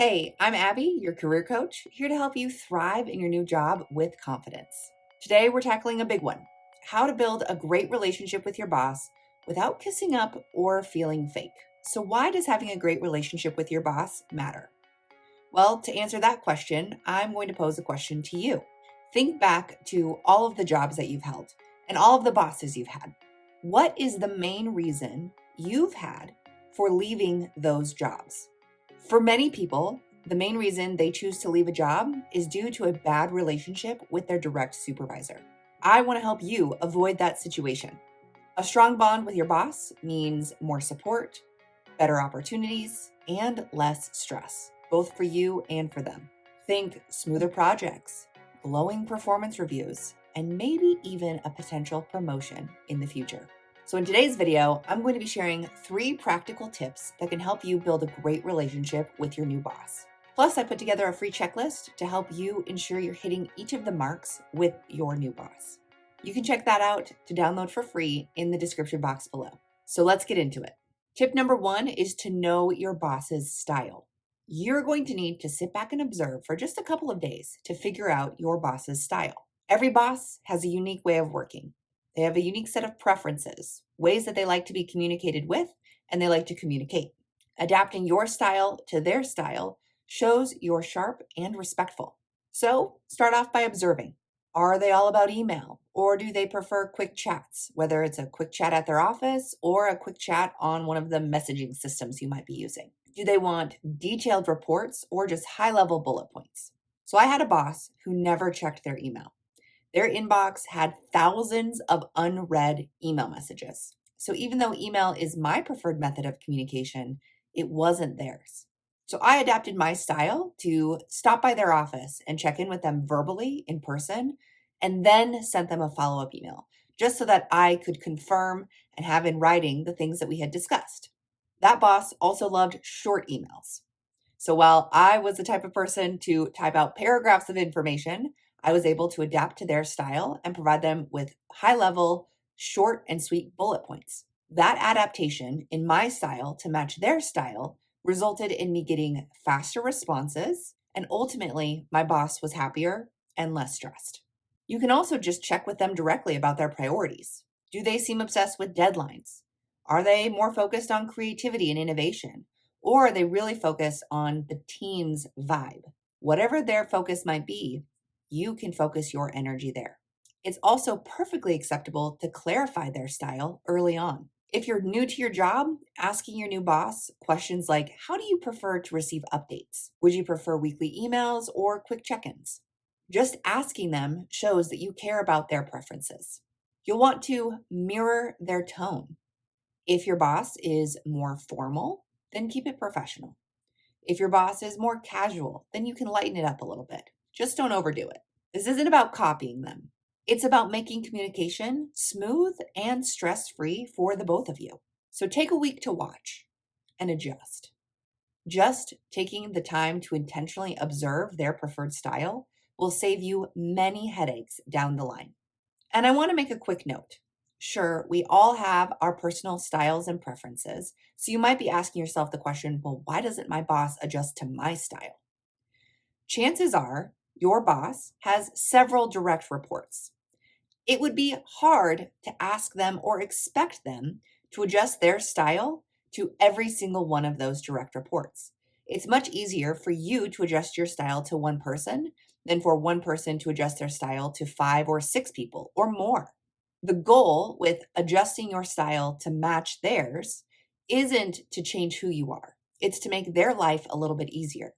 Hey, I'm Abby, your career coach, here to help you thrive in your new job with confidence. Today, we're tackling a big one: how to build a great relationship with your boss without kissing up or feeling fake. So, why does having a great relationship with your boss matter? Well, to answer that question, I'm going to pose a question to you. Think back to all of the jobs that you've held and all of the bosses you've had. What is the main reason you've had for leaving those jobs? For many people, the main reason they choose to leave a job is due to a bad relationship with their direct supervisor. I want to help you avoid that situation. A strong bond with your boss means more support, better opportunities, and less stress, both for you and for them. Think smoother projects, glowing performance reviews, and maybe even a potential promotion in the future. So in today's video, I'm going to be sharing 3 practical tips that can help you build a great relationship with your new boss. Plus, I put together a free checklist to help you ensure you're hitting each of the marks with your new boss. You can check that out to download for free in the description box below. So let's get into it. Tip number 1 is to know your boss's style. You're going to need to sit back and observe for just a couple of days to figure out your boss's style. Every boss has a unique way of working. They have a unique set of preferences, ways that they like to be communicated with, and they like to communicate. Adapting your style to their style shows you're sharp and respectful. So start off by observing. Are they all about email, or do they prefer quick chats, whether it's a quick chat at their office or a quick chat on one of the messaging systems you might be using? Do they want detailed reports or just high-level bullet points? So I had a boss who never checked their email. Their inbox had thousands of unread email messages. So even though email is my preferred method of communication, it wasn't theirs. So I adapted my style to stop by their office and check in with them verbally in person, and then sent them a follow-up email, just so that I could confirm and have in writing the things that we had discussed. That boss also loved short emails. So while I was the type of person to type out paragraphs of information, I was able to adapt to their style and provide them with high level, short and sweet bullet points. That adaptation in my style to match their style resulted in me getting faster responses, and ultimately, my boss was happier and less stressed. You can also just check with them directly about their priorities. Do they seem obsessed with deadlines? Are they more focused on creativity and innovation? Or are they really focused on the team's vibe? Whatever their focus might be, you can focus your energy there. It's also perfectly acceptable to clarify their style early on. If you're new to your job, asking your new boss questions like, how do you prefer to receive updates? Would you prefer weekly emails or quick check-ins? Just asking them shows that you care about their preferences. You'll want to mirror their tone. If your boss is more formal, then keep it professional. If your boss is more casual, then you can lighten it up a little bit. Just don't overdo it. This isn't about copying them. It's about making communication smooth and stress-free for the both of you. So take a week to watch and adjust. Just taking the time to intentionally observe their preferred style will save you many headaches down the line. And I want to make a quick note. Sure, we all have our personal styles and preferences. So you might be asking yourself the question, well, why doesn't my boss adjust to my style? Chances are your boss has several direct reports. It would be hard to ask them or expect them to adjust their style to every single one of those direct reports. It's much easier for you to adjust your style to one person than for one person to adjust their style to 5 or 6 people or more. The goal with adjusting your style to match theirs isn't to change who you are. It's to make their life a little bit easier.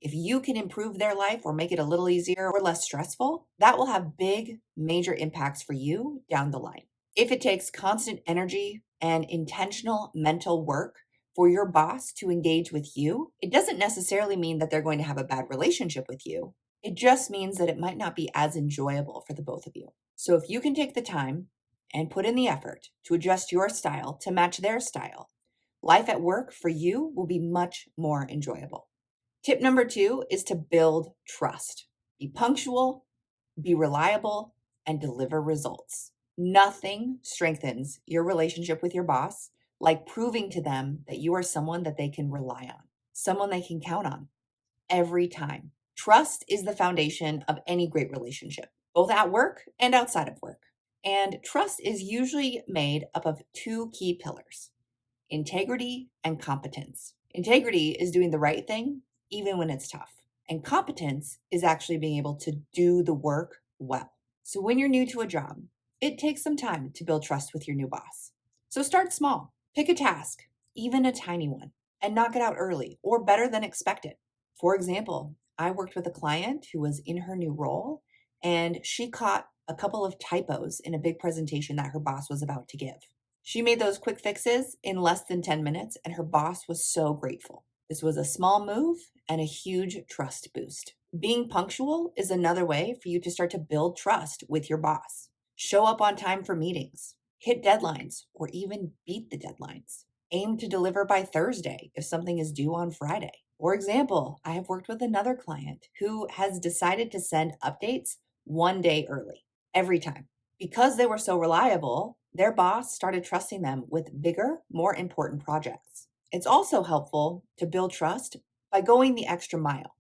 If you can improve their life or make it a little easier or less stressful, that will have big, major impacts for you down the line. If it takes constant energy and intentional mental work for your boss to engage with you, it doesn't necessarily mean that they're going to have a bad relationship with you. It just means that it might not be as enjoyable for the both of you. So if you can take the time and put in the effort to adjust your style to match their style, life at work for you will be much more enjoyable. Tip number 2 is to build trust. Be punctual, be reliable, and deliver results. Nothing strengthens your relationship with your boss like proving to them that you are someone that they can rely on, someone they can count on. every time. Trust is the foundation of any great relationship, both at work and outside of work. And trust is usually made up of two key pillars: integrity and competence. Integrity is doing the right thing, even when it's tough. And competence is actually being able to do the work well. So when you're new to a job, it takes some time to build trust with your new boss. So start small. Pick a task, even a tiny one, and knock it out early or better than expected. For example, I worked with a client who was in her new role, and she caught a couple of typos in a big presentation that her boss was about to give. She made those quick fixes in less than 10 minutes, and her boss was so grateful. This was a small move and a huge trust boost. Being punctual is another way for you to start to build trust with your boss. Show up on time for meetings, hit deadlines, or even beat the deadlines. Aim to deliver by Thursday if something is due on Friday. For example, I have worked with another client who has decided to send updates one day early, every time. Because they were so reliable, their boss started trusting them with bigger, more important projects. It's also helpful to build trust by going the extra mile.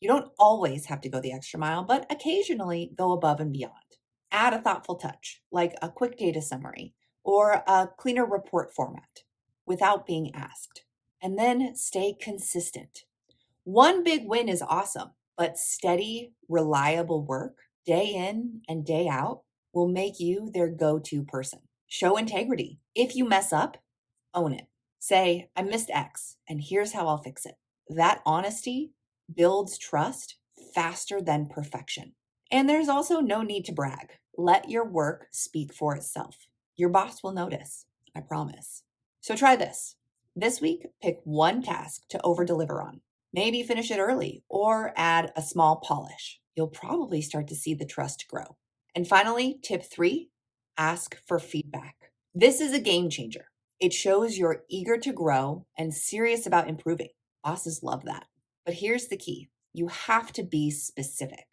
You don't always have to go the extra mile, but occasionally go above and beyond. Add a thoughtful touch, like a quick data summary or a cleaner report format, without being asked. And then stay consistent. One big win is awesome, but steady, reliable work, day in and day out, will make you their go-to person. Show integrity. If you mess up, own it. Say, I missed X, and here's how I'll fix it. That honesty builds trust faster than perfection. And there's also no need to brag. Let your work speak for itself. Your boss will notice, I promise. So try this. This week, pick one task to over-deliver on. Maybe finish it early or add a small polish. You'll probably start to see the trust grow. And finally, tip 3, ask for feedback. This is a game changer. It shows you're eager to grow and serious about improving. Bosses love that. But here's the key. You have to be specific.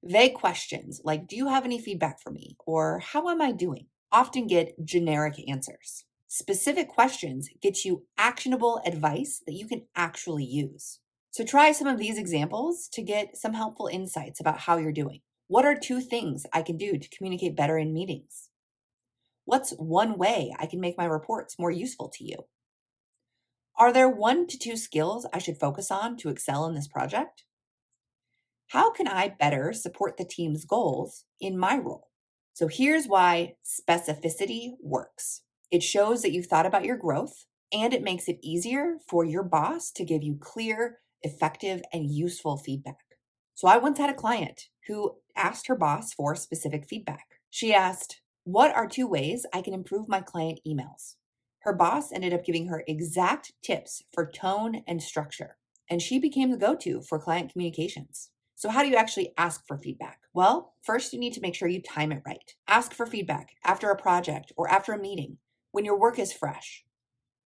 Vague questions like, do you have any feedback for me? Or how am I doing? Often get generic answers. Specific questions get you actionable advice that you can actually use. So try some of these examples to get some helpful insights about how you're doing. What are 2 things I can do to communicate better in meetings? What's one way I can make my reports more useful to you? Are there 1 to 2 skills I should focus on to excel in this project? How can I better support the team's goals in my role? So here's why specificity works. It shows that you've thought about your growth, and it makes it easier for your boss to give you clear, effective, and useful feedback. So I once had a client who asked her boss for specific feedback. She asked, what are 2 ways I can improve my client emails? Her boss ended up giving her exact tips for tone and structure, and she became the go-to for client communications. So how do you actually ask for feedback? Well, first you need to make sure you time it right. Ask for feedback after a project or after a meeting when your work is fresh.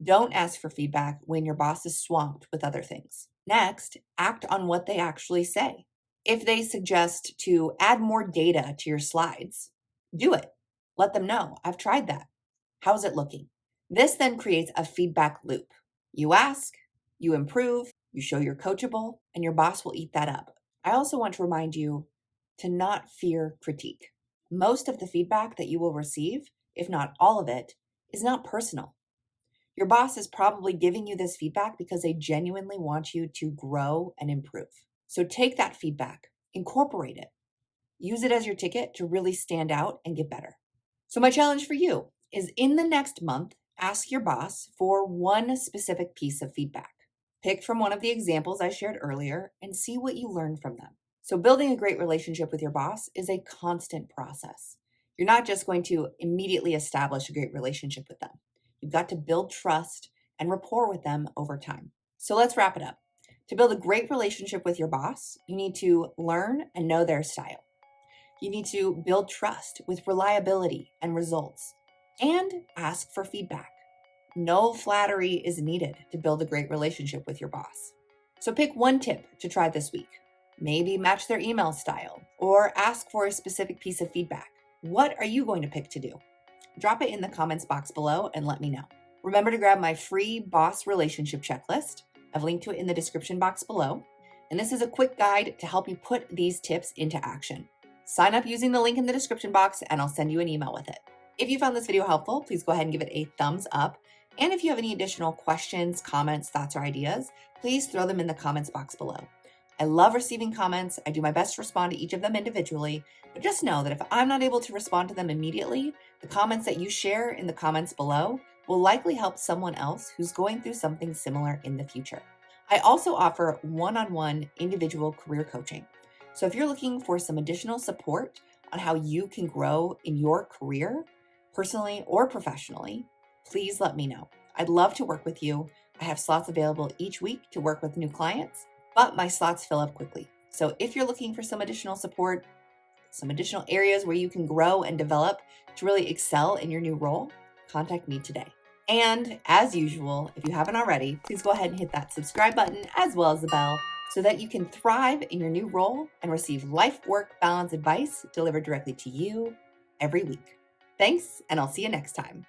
Don't ask for feedback when your boss is swamped with other things. Next, act on what they actually say. If they suggest to add more data to your slides, do it. Let them know, I've tried that. How's it looking? This then creates a feedback loop. You ask, you improve, you show you're coachable, and your boss will eat that up. I also want to remind you to not fear critique. Most of the feedback that you will receive, if not all of it, is not personal. Your boss is probably giving you this feedback because they genuinely want you to grow and improve. So take that feedback, incorporate it, use it as your ticket to really stand out and get better. So my challenge for you is in the next month, ask your boss for 1 specific piece of feedback. Pick from one of the examples I shared earlier and see what you learn from them. So building a great relationship with your boss is a constant process. You're not just going to immediately establish a great relationship with them. You've got to build trust and rapport with them over time. So let's wrap it up. To build a great relationship with your boss, you need to learn and know their style. You need to build trust with reliability and results, and ask for feedback. No flattery is needed to build a great relationship with your boss. So pick 1 tip to try this week. Maybe match their email style or ask for a specific piece of feedback. What are you going to pick to do? Drop it in the comments box below and let me know. Remember to grab my free boss relationship checklist. I've linked to it in the description box below. and this is a quick guide to help you put these tips into action. Sign up using the link in the description box, and I'll send you an email with it. If you found this video helpful, please go ahead and give it a thumbs up. And if you have any additional questions, comments, thoughts, or ideas, please throw them in the comments box below. I love receiving comments. I do my best to respond to each of them individually, but just know that if I'm not able to respond to them immediately, the comments that you share in the comments below will likely help someone else who's going through something similar in the future. I also offer one-on-one individual career coaching. So if you're looking for some additional support on how you can grow in your career, personally or professionally, please let me know. I'd love to work with you. I have slots available each week to work with new clients, but my slots fill up quickly. So if you're looking for some additional support, some additional areas where you can grow and develop to really excel in your new role, contact me today. And as usual, if you haven't already, please go ahead and hit that subscribe button as well as the bell so that you can thrive in your new role and receive life-work balance advice delivered directly to you every week. Thanks, and I'll see you next time.